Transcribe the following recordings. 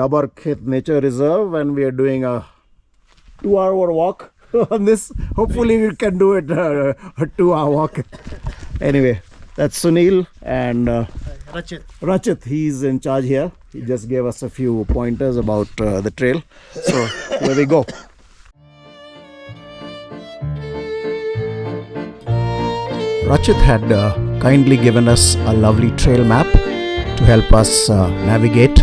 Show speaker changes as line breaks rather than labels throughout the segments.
Jabarkhet Nature Reserve, and we are doing a 2-hour walk on this. Hopefully we can do it a 2-hour walk. Anyway, that's Sunil and Rachit. He's in charge here. He just gave us a few pointers about the trail. So here we go. Rachit had kindly given us a lovely trail map to help us navigate.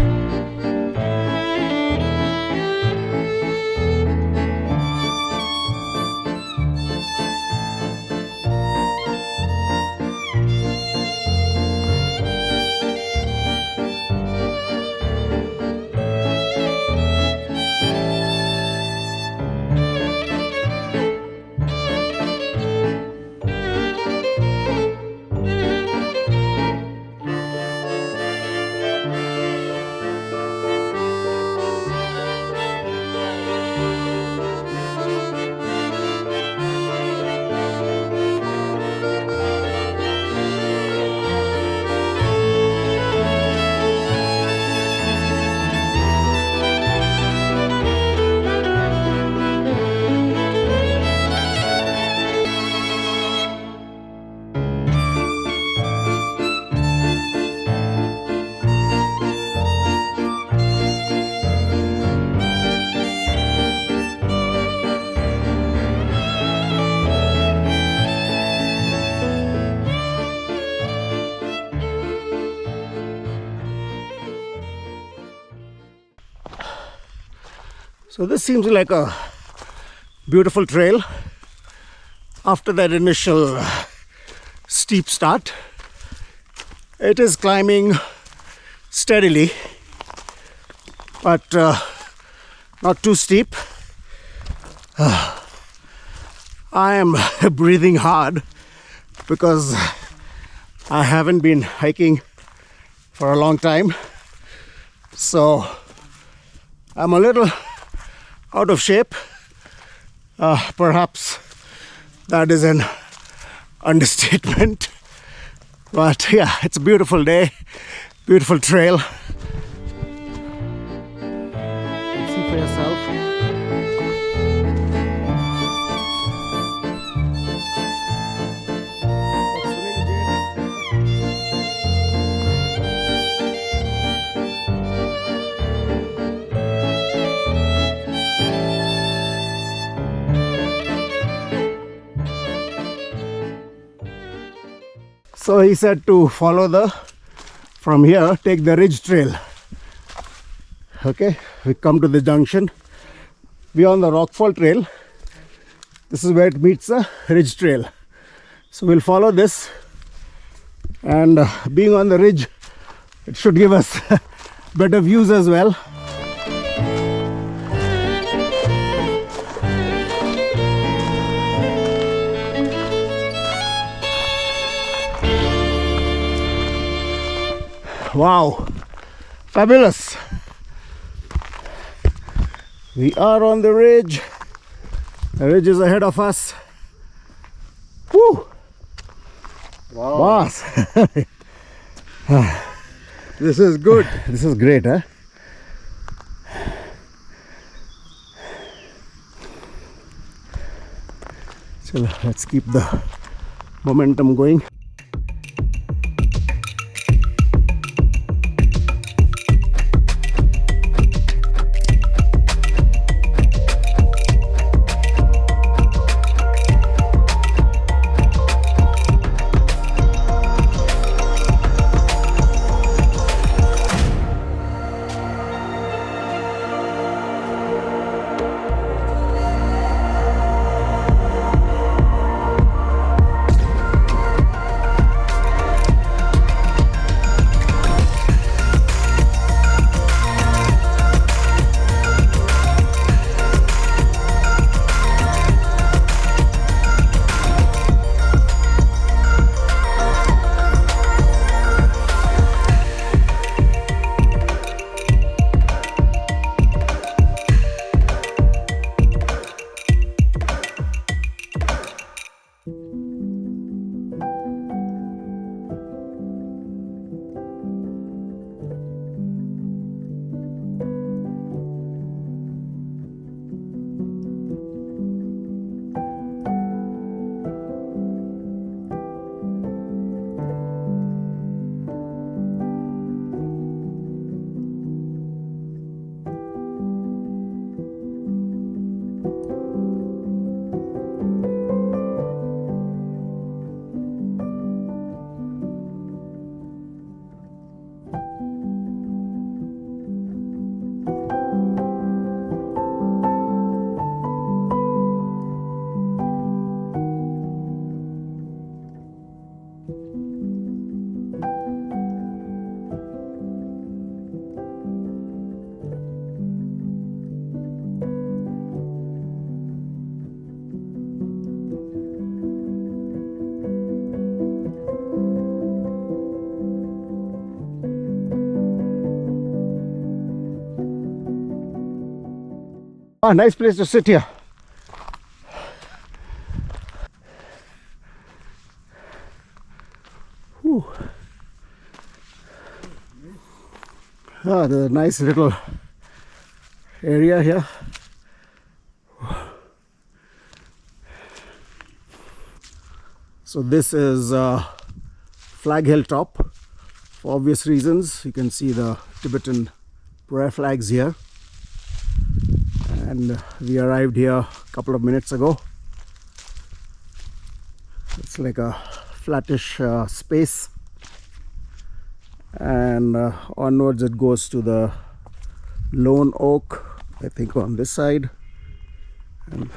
So this seems like a beautiful trail. After that initial steep start, it is climbing steadily, but not too steep. I am breathing hard because I haven't been hiking for a long time, so I'm a little out of shape. Perhaps that is an understatement, but yeah, it's a beautiful day, beautiful trail. See for yourself. So he said to follow from here, take the ridge trail. Okay, we come to the junction. We are on the Rockfall trail. This is where it meets the ridge trail. So we'll follow this, and being on the ridge, it should give us better views as well. Wow, fabulous. We are on the ridge. The ridge is ahead of us. Woo! Wow. This is good. This is great, huh? So let's keep the momentum going. Ah, nice place to sit here. Whew. Ah, there's a nice little area here. So this is Flag Hill Top. For obvious reasons, you can see the Tibetan prayer flags here. And we arrived here a couple of minutes ago. It's like a flattish space. And onwards it goes to the Lone Oak, I think on this side. And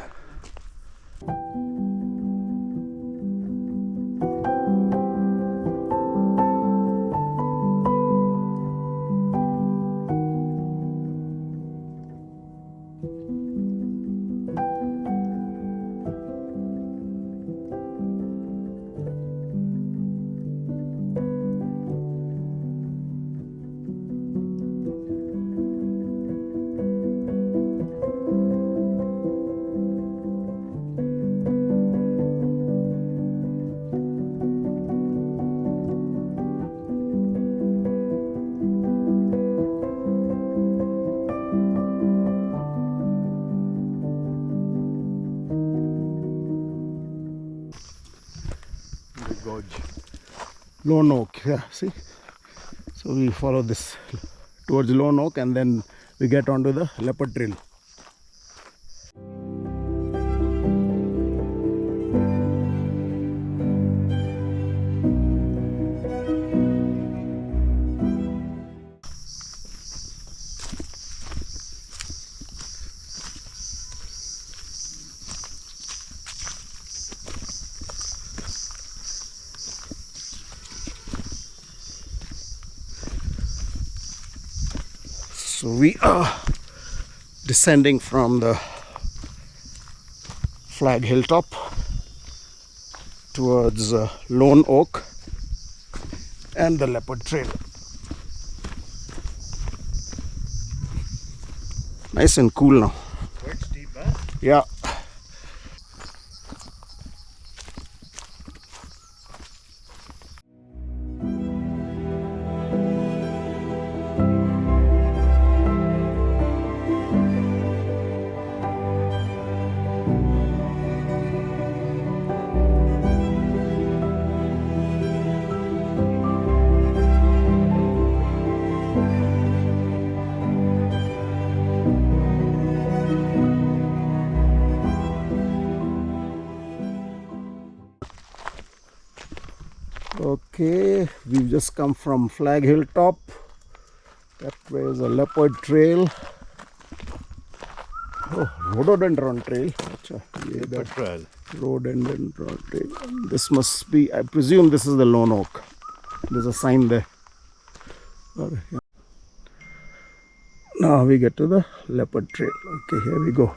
Lone Oak, yeah, see? So we follow this towards Lone Oak and then we get onto the Leopard Trail. So we are descending from the Flag Hilltop towards Lone Oak and the Leopard Trail. Nice and cool now.
Quite steep, huh?
Yeah. Okay, we've just come from Flag Hilltop. That way is a Leopard Trail. Oh, Rhododendron Trail. Achha, ye
Leopard Trail.
Rhododendron Trail. This must be, I presume this is the Lone Oak. There's a sign there. Now we get to the Leopard Trail. Okay, here we go.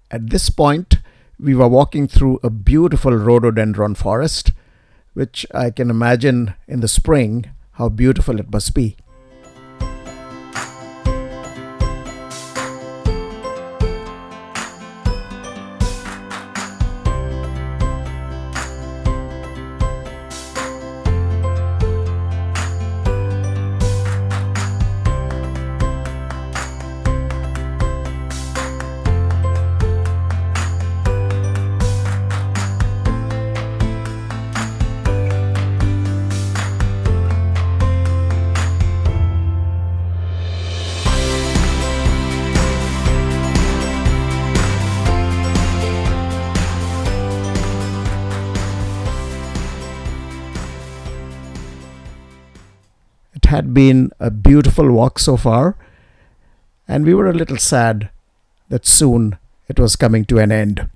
At this point, we were walking through a beautiful rhododendron forest, which I can imagine in the spring how beautiful it must be. It had been a beautiful walk so far, and we were a little sad that soon it was coming to an end.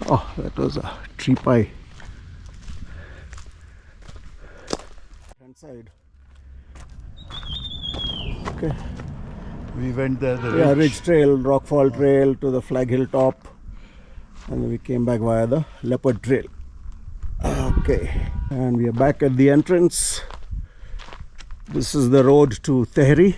Oh, that was a tree pie. Front side. Okay.
We went there,
Yeah, Ridge Trail, Rockfall Trail to the Flag Hill top, and then we came back via the Leopard Trail. Okay, and we are back at the entrance. This is the road to Tehri.